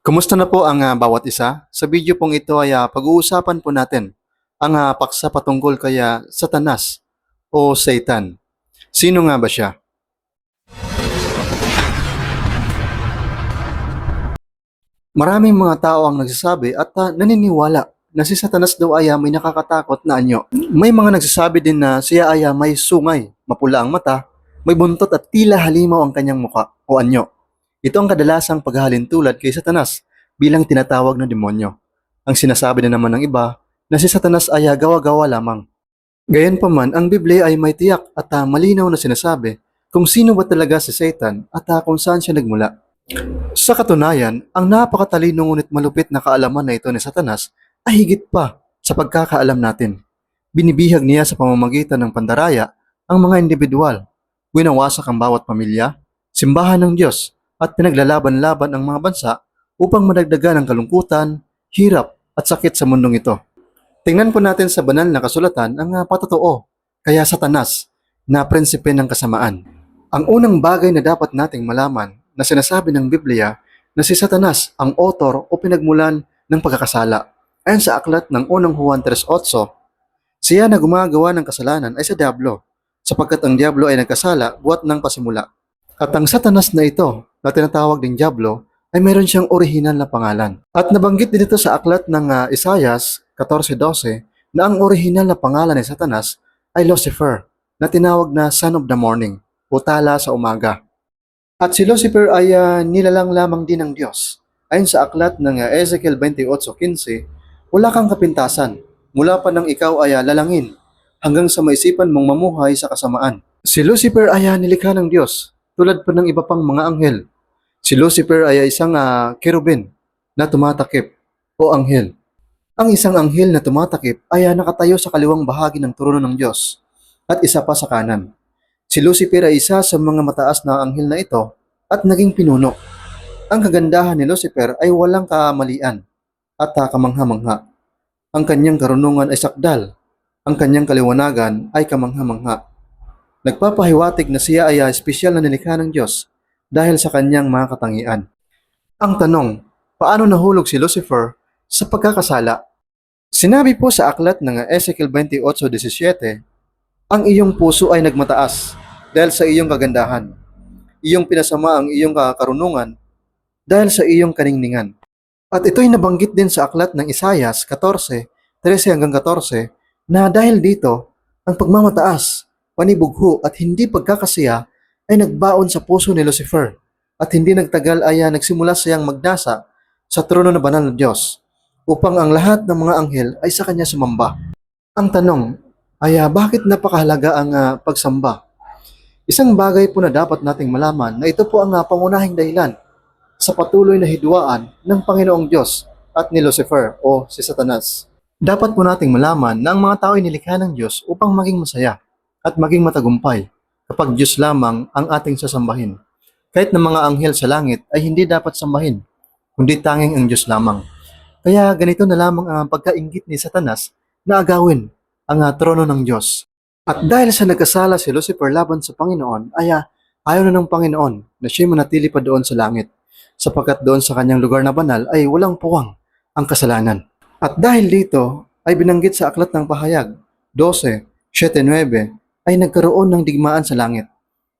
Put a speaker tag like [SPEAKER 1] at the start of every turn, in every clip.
[SPEAKER 1] Kumusta na po ang bawat isa? Sa video pong ito ay pag-uusapan po natin ang paksa patungkol kaya Satanas o Satan. Sino nga ba siya? Maraming mga tao ang nagsasabi at naniniwala na si Satanas daw ay may nakakatakot na anyo. May mga nagsasabi din na siya ay may sungay, mapula ang mata, may buntot at tila halimaw ang kanyang muka o anyo. Ito ang kadalasang paghahalintulad kay Satanas bilang tinatawag na demonyo. Ang sinasabi na naman ng iba na si Satanas ay gawa-gawa lamang. Gayunpaman, ang Biblia ay may tiyak at malinaw na sinasabi kung sino ba talaga si Satan at kung saan siya nagmula. Sa katunayan, ang napakatalino ngunit malupit na kaalaman na ito ni Satanas ay higit pa sa pagkakaalam natin. Binibihag niya sa pamamagitan ng pandaraya ang mga individual, winawasak ang bawat pamilya, simbahan ng Diyos, at pinaglalaban-laban ang mga bansa upang madagdagan ang kalungkutan, hirap, at sakit sa mundong ito. Tingnan po natin sa banal na kasulatan ang patotoo, kaya Satanas, na prinsipe ng kasamaan. Ang unang bagay na dapat nating malaman na sinasabi ng Biblia na si Satanas ang author o pinagmulan ng pagkakasala. Ayon sa aklat ng unang Juan 3:8, siya na gumagawa ng kasalanan ay sa Diablo, sapagkat ang Diablo ay nagkasala buhat ng pasimula. At ang Satanas na ito, na tinatawag ding Diablo, ay mayroon siyang orihinal na pangalan. At nabanggit din ito sa aklat ng Isaias 14:12 na ang orihinal na pangalan ni Satanas ay Lucifer, na tinawag na Son of the Morning o tala sa umaga. At si Lucifer ay nilalang lamang din ng Diyos. Ayon sa aklat ng Ezekiel 28:15, wala kang kapintasan, mula pa nang ikaw ay lalangin, hanggang sa maisipan mong mamuhay sa kasamaan. Si Lucifer ay nilikha ng Diyos, tulad pa ng iba pang mga anghel. Si Lucifer ay isang kerubin na tumatakip o anghel. Ang isang anghel na tumatakip ay nakatayo sa kaliwang bahagi ng trono ng Diyos at isa pa sa kanan. Si Lucifer ay isa sa mga mataas na anghel na ito at naging pinuno. Ang kagandahan ni Lucifer ay walang kamalian at kamangha-mangha. Ang kanyang karunungan ay sakdal. Ang kanyang kaliwanagan ay kamangha-mangha. Nagpapahiwatig na siya ay espesyal na nilikha ng Diyos dahil sa kanyang mga katangian. Ang tanong, paano nahulog si Lucifer sa pagkakasala? Sinabi po sa aklat ng Ezekiel 28:17, ang iyong puso ay nagmataas dahil sa iyong kagandahan. Iyong pinasama ang iyong karunungan dahil sa iyong kaningningan. At ito'y nabanggit din sa aklat ng Isaias 14:13-14 na dahil dito, ang pagmamataas, panibugho at hindi pagkakasaya ay nagbaon sa puso ni Lucifer at hindi nagtagal ay nagsimula siyang magnasa sa trono na banal ng Diyos upang ang lahat ng mga anghel ay sa kanya sumamba. Ang tanong ay bakit napakahalaga ang pagsamba? Isang bagay po na dapat nating malaman na ito po ang pangunahing dahilan sa patuloy na hidwaan ng Panginoong Diyos at ni Lucifer o si Satanas. Dapat po nating malaman na ang mga tao ay nilikha ng Diyos upang maging masaya at maging matagumpay kapag Diyos lamang ang ating sasambahin. Kahit na mga anghel sa langit ay hindi dapat sambahin, kundi tanging ang Diyos lamang. Kaya ganito na lamang ang pagkainggit ni Satanas na agawin ang trono ng Diyos. At dahil sa nagkasala si Lucifer laban sa Panginoon, ay ayaw na ng Panginoon na siya manatili pa doon sa langit, sapagkat doon sa kanyang lugar na banal ay walang puwang ang kasalanan. At dahil dito ay binanggit sa aklat ng pahayag 12:7-9 ay nagkaroon ng digmaan sa langit.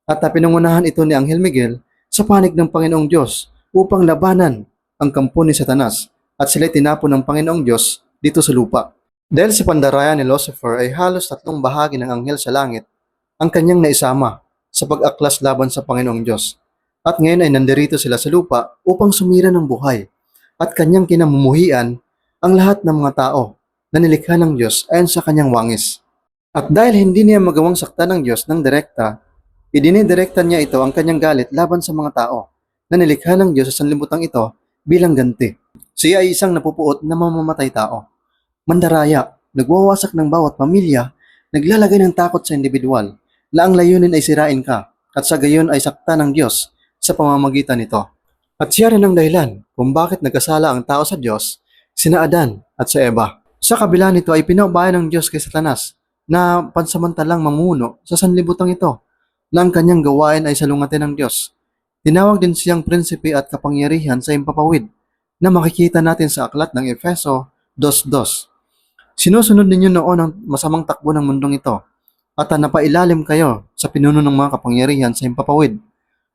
[SPEAKER 1] At pinangunahan ito ni Anghel Miguel sa panig ng Panginoong Diyos upang labanan ang kampo ni Satanas at sila tinapon ng Panginoong Diyos dito sa lupa. Dahil sa pandaraya ni Lucifer ay halos 3 bahagi ng anghel sa langit ang kanyang naisama sa pag-aklas laban sa Panginoong Diyos. At ngayon ay nandirito sila sa lupa upang sumira ng buhay at kanyang kinamumuhian ang lahat ng mga tao na nilikha ng Diyos ayon sa kanyang wangis. At dahil hindi niya magawang sakta ng Diyos ng direkta, idinidirekta niya ito ang kanyang galit laban sa mga tao na nilikha ng Diyos sa sanlibutan ito bilang ganti. Siya ay isang napupuot na mamamatay tao. Mandaraya, nagwawasak ng bawat pamilya, naglalagay ng takot sa individual na ang layunin ay sirain ka at sa gayon ay sakta ng Diyos sa pamamagitan nito. At siya rin ang dahilan kung bakit nagkasala ang tao sa Diyos, sina Adan at sa Eva. Sa kabila nito ay pinaubayan ng Diyos kay Satanas na pansamantalang mamuno sa sanlibutan ito na ang kanyang gawain ay salungatin ng Diyos. Tinawag din siyang prinsipe at kapangyarihan sa impapawid na makikita natin sa aklat ng Efeso 2:2. Sinusunod ninyo noon ang masamang takbo ng mundong ito at napailalim kayo sa pinuno ng mga kapangyarihan sa himpapawid,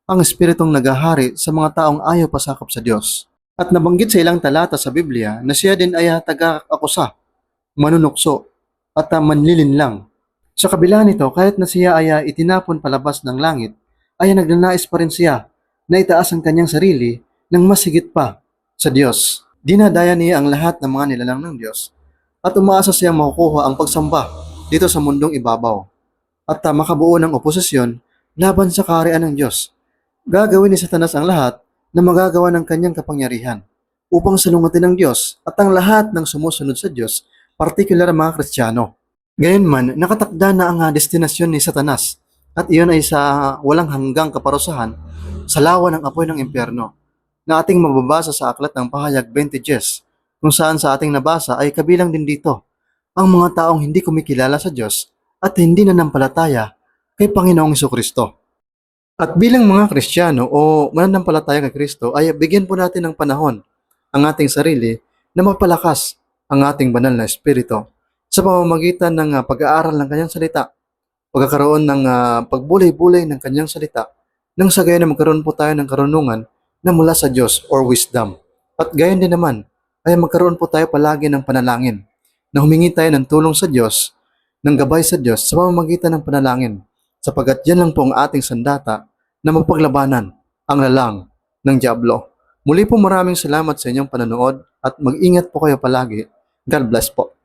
[SPEAKER 1] ang espiritong naghahari sa mga taong ayaw pasakop sa Diyos. At nabanggit sa ilang talata sa Biblia na siya din ay taga-akusa, manunukso, at manlilinlang. Sa kabila nito, kahit na siya ay itinapon palabas ng langit, ay nagnanais pa rin siya na itaas ang kanyang sarili ng mas higit pa sa Diyos. Dinadaya niya ang lahat ng mga nilalang ng Diyos at umaasa siyang makukuha ang pagsamba dito sa mundong ibabaw at makabuo ng oposisyon laban sa kaharian ng Diyos. Gagawin ni Satanas ang lahat na magagawa ng kanyang kapangyarihan upang salungatin ng Diyos at ang lahat ng sumusunod sa Diyos, partikular ang mga Kristiyano. Gayunman, nakatakda na ang destinasyon ni Satanas at iyon ay sa walang hanggang kaparusahan sa lawa ng apoy ng impyerno na ating mababasa sa aklat ng Pahayag 20:10, kung saan sa ating nabasa ay kabilang din dito ang mga taong hindi kumikilala sa Diyos at hindi nanampalataya kay Panginoong Jesucristo. At bilang mga Kristiyano o mananampalataya kay Kristo ay bigyan po natin ng panahon ang ating sarili na mapalakas ang ating banal na espiritu sa pamamagitan ng pag-aaral ng kanyang salita, pagkakaroon ng pagbulay-bulay ng kanyang salita, nang sa gayon na magkaroon po tayo ng karunungan na mula sa Diyos or wisdom. At gayon din naman ay magkaroon po tayo palagi ng panalangin na humingi tayo ng tulong sa Diyos, ng gabay sa Diyos sa pamamagitan ng panalangin, sapagkat yan lang po ang ating sandata na mapaglabanan ang lalang ng dyablo. Muli po maraming salamat sa inyong panonood at mag-ingat po kayo palagi. God bless po.